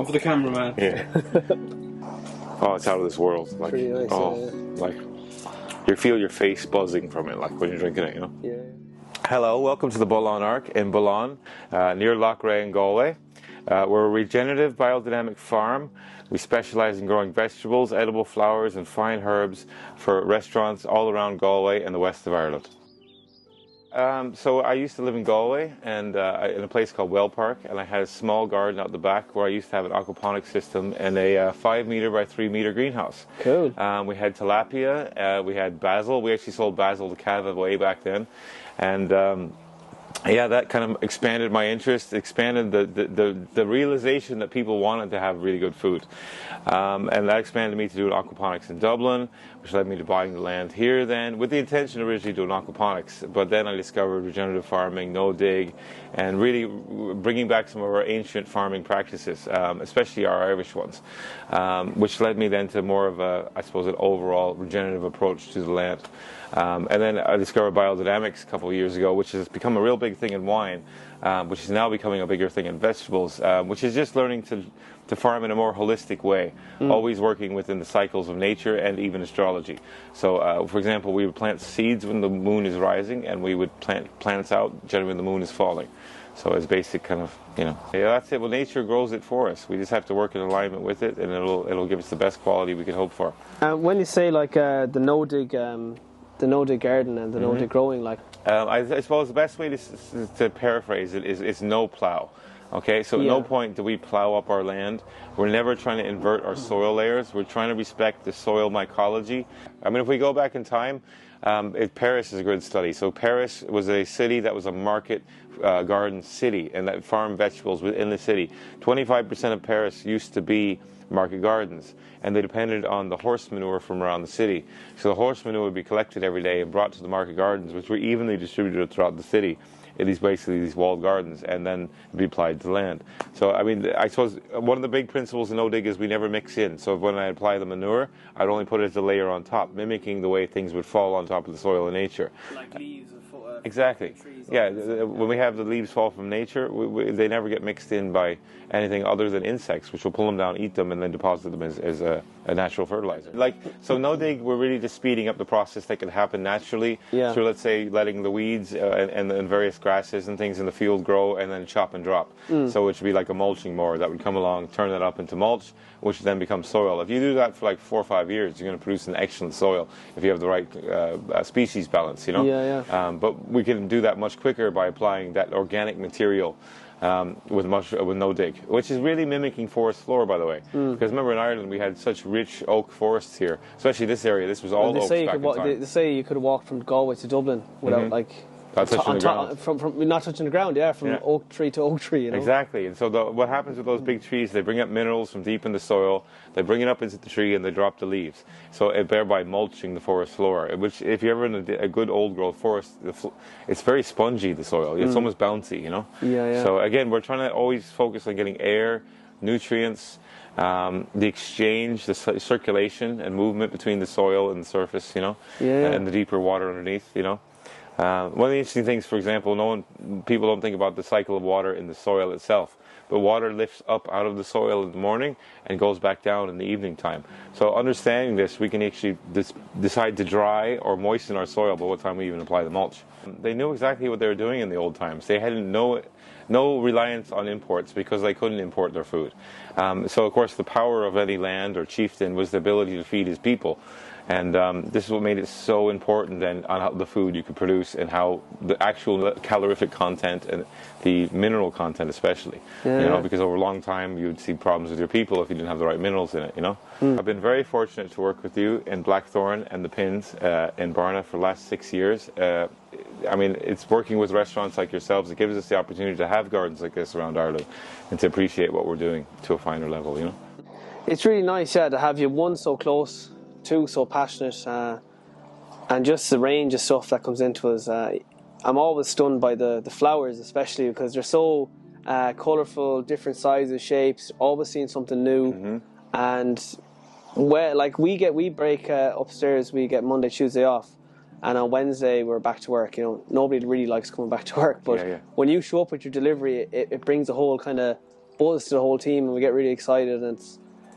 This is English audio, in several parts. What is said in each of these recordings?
one for the cameraman. Yeah. Oh, it's out of this world. Like, Pretty nice, like you feel your face buzzing from it, like when you're drinking it, you know. Yeah. Hello, welcome to the Bullen Arc in Bullen, near Loughrea in Galway. We're a regenerative biodynamic farm. We specialize in growing vegetables, edible flowers, and fine herbs for restaurants all around Galway and the west of Ireland. So I used to live in Galway and in a place called Well Park, and I had a small garden out the back where I used to have an aquaponics system and a 5 meter by 3 meter greenhouse. Cool. We had tilapia, we had basil. We actually sold basil to Cava way back then, and yeah, that kind of expanded my interest, expanded the realization that people wanted to have really good food. And that expanded me to do an aquaponics in Dublin, which led me to buying the land here then, with the intention of originally doing aquaponics. But then I discovered regenerative farming, no-dig, and really bringing back some of our ancient farming practices, especially our Irish ones, which led me then to more of a, I suppose, an overall regenerative approach to the land. And then I discovered biodynamics a couple of years ago, which has become a real big thing in wine, which is now becoming a bigger thing in vegetables, which is just learning to farm in a more holistic way, always working within the cycles of nature and even astrology. So, for example, we would plant seeds when the moon is rising, and we would plant plants out generally when the moon is falling. So it's basic kind of, you know, yeah, that's it. Well, nature grows it for us. We just have to work in alignment with it, and it'll give us the best quality we could hope for. When you say like the no-dig garden and the no-dig growing, like I suppose the best way to paraphrase it is no plow. Okay, so at no point do we plow up our land. We're never trying to invert our soil layers. We're trying to respect the soil mycology. I mean, if we go back in time, Paris is a good study. So Paris was a city that was a market garden city, and that farmed vegetables within the city. 25% of Paris used to be market gardens, and they depended on the horse manure from around the city. So the horse manure would be collected every day and brought to the market gardens, which were evenly distributed throughout the city in these walled gardens, and then be applied to land. So I mean, I suppose one of the big principles in no-dig is we never mix in. So when I apply the manure, I'd only put it as a layer on top, mimicking the way things would fall on top of the soil in nature. Like leaves of exactly. trees. Yeah, when we have the leaves fall from nature, they never get mixed in by anything other than insects, which will pull them down, eat them, and then deposit them as a natural fertilizer. Like, so no-dig, we're really just speeding up the process that could happen naturally through, let's say, letting the weeds and various grasses and things in the field grow, and then chop and drop. So it should be like a mulching mower that would come along, turn that up into mulch, which then becomes soil. If you do that for like 4 or 5 years, you're going to produce an excellent soil if you have the right species balance, you know? But we can do that much quicker by applying that organic material with no-dig, which is really mimicking forest floor, by the way. Because remember, in Ireland we had such rich oak forests here, especially this area. This was all oaks back in time. They say you could walk from Galway to Dublin without like not touching the ground. From not touching the ground, from oak tree to oak tree. You know? Exactly. And so what happens with those big trees? They bring up minerals from deep in the soil. They bring it up into the tree, and they drop the leaves. So thereby mulching the forest floor. Which, if you're ever in a good old growth forest, it's very spongy. The soil. It's almost bouncy. You know. So again, we're trying to always focus on getting air, nutrients, the exchange, the circulation and movement between the soil and the surface. You know. And the deeper water underneath. You know. One of the interesting things, for example, people don't think about the cycle of water in the soil itself, but water lifts up out of the soil in the morning and goes back down in the evening time. So understanding this, we can actually decide to dry or moisten our soil by what time we even apply the mulch. They knew exactly what they were doing in the old times. They had no reliance on imports because they couldn't import their food. So of course the power of any land or chieftain was the ability to feed his people. And this is what made it so important then on how the food you could produce and how the actual calorific content and the mineral content especially. You know, because over a long time you'd see problems with your people if you didn't have the right minerals in it, you know. I've been very fortunate to work with you in Blackthorn and the Pins in Barna for the last 6 years. I mean, it's working with restaurants like yourselves. It gives us the opportunity to have gardens like this around Ireland and to appreciate what we're doing to a finer level, you know. It's really nice, to have you, one, so close, two, so passionate, and just the range of stuff that comes into us. I'm always stunned by the flowers, especially because they're so colourful, different sizes, shapes, always seeing something new. And we break upstairs, we get Monday, Tuesday off, and on Wednesday we're back to work. You know, nobody really likes coming back to work, but when you show up with your delivery, it brings a whole kind of buzz to the whole team, and we get really excited, and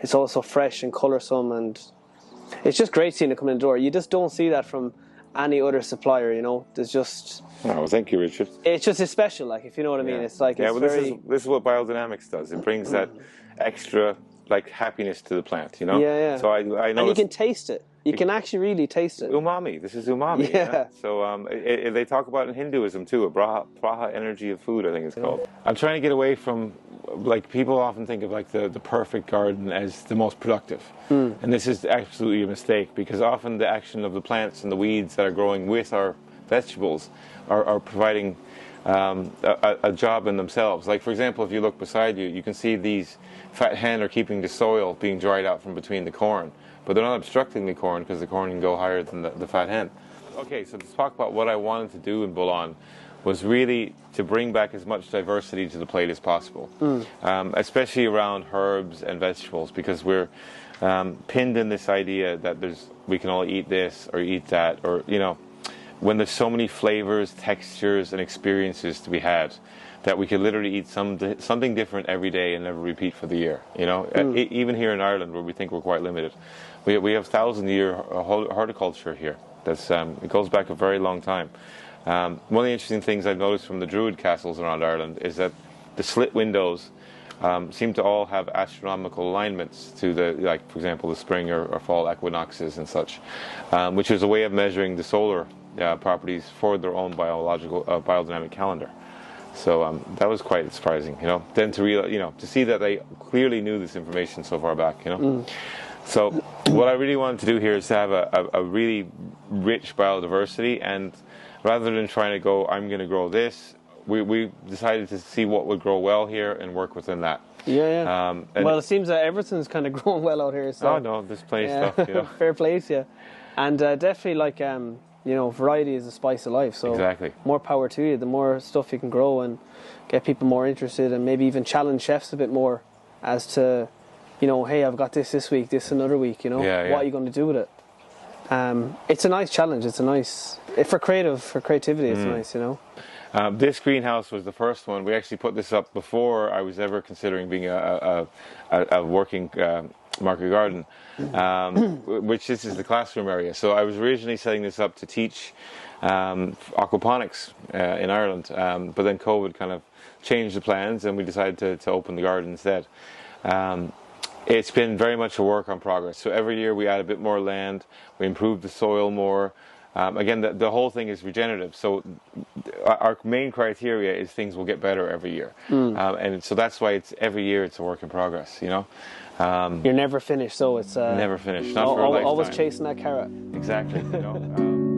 it's also fresh and colorsome, and it's just great seeing it come in the door. You just don't see that from any other supplier, you know. There's just... Oh, well, thank you, Richard. It's just, it's special, like, if you know what I mean. It's like, it's very... this is what biodynamics does. It brings that extra, like, happiness to the plant, you know? Yeah. So I know... And you can taste it. You can actually really taste it. Umami. This is umami. Yeah. So they talk about in Hinduism too, a praha energy of food, I think it's called. I'm trying to get away from, like, people often think of like the perfect garden as the most productive. And this is absolutely a mistake, because often the action of the plants and the weeds that are growing with our vegetables are providing a job in themselves. Like, for example, if you look beside you, you can see these fat hen are keeping the soil being dried out from between the corn. But they're not obstructing the corn, because the corn can go higher than the fat hen. Okay, so to talk about what I wanted to do in Boulogne was really to bring back as much diversity to the plate as possible, especially around herbs and vegetables, because we're pinned in this idea that we can all eat this or eat that, or, you know, when there's so many flavors, textures, and experiences to be had, that we could literally eat something different every day and never repeat for the year. You know, even here in Ireland, where we think we're quite limited, we have 1,000-year horticulture here. That's it goes back a very long time. One of the interesting things I've noticed from the Druid castles around Ireland is that the slit windows seem to all have astronomical alignments to the, like, for example, the spring or fall equinoxes and such, which is a way of measuring the solar properties for their own biodynamic calendar. So that was quite surprising, you know. Then to see that they clearly knew this information so far back, you know. So what I really wanted to do here is to have a really rich biodiversity, and rather than trying to go, I'm going to grow this, we decided to see what would grow well here and work within that. Yeah. Well, it seems that everything's kind of growing well out here. So. Oh no, there's plenty of stuff, you know. Fair place, yeah. And definitely, like, you know, variety is the spice of life. So exactly. More power to you. The more stuff you can grow and get people more interested, and maybe even challenge chefs a bit more as to, you know, hey, I've got this week, this another week, you know, what are you going to do with it? It's a nice challenge. It's a nice, for creativity, it's nice, you know. This greenhouse was the first one. We actually put this up before I was ever considering being a working market garden, which this is the classroom area. So I was originally setting this up to teach aquaponics in Ireland, but then COVID kind of changed the plans, and we decided to open the garden instead. It's been very much a work on progress. So every year we add a bit more land, we improve the soil more. Again, the whole thing is regenerative. So our main criteria is things will get better every year. And so that's why every year it's a work in progress, you know. You're never finished, so it's... never finished, not for a lifetime. Always chasing that carrot. Exactly, you know.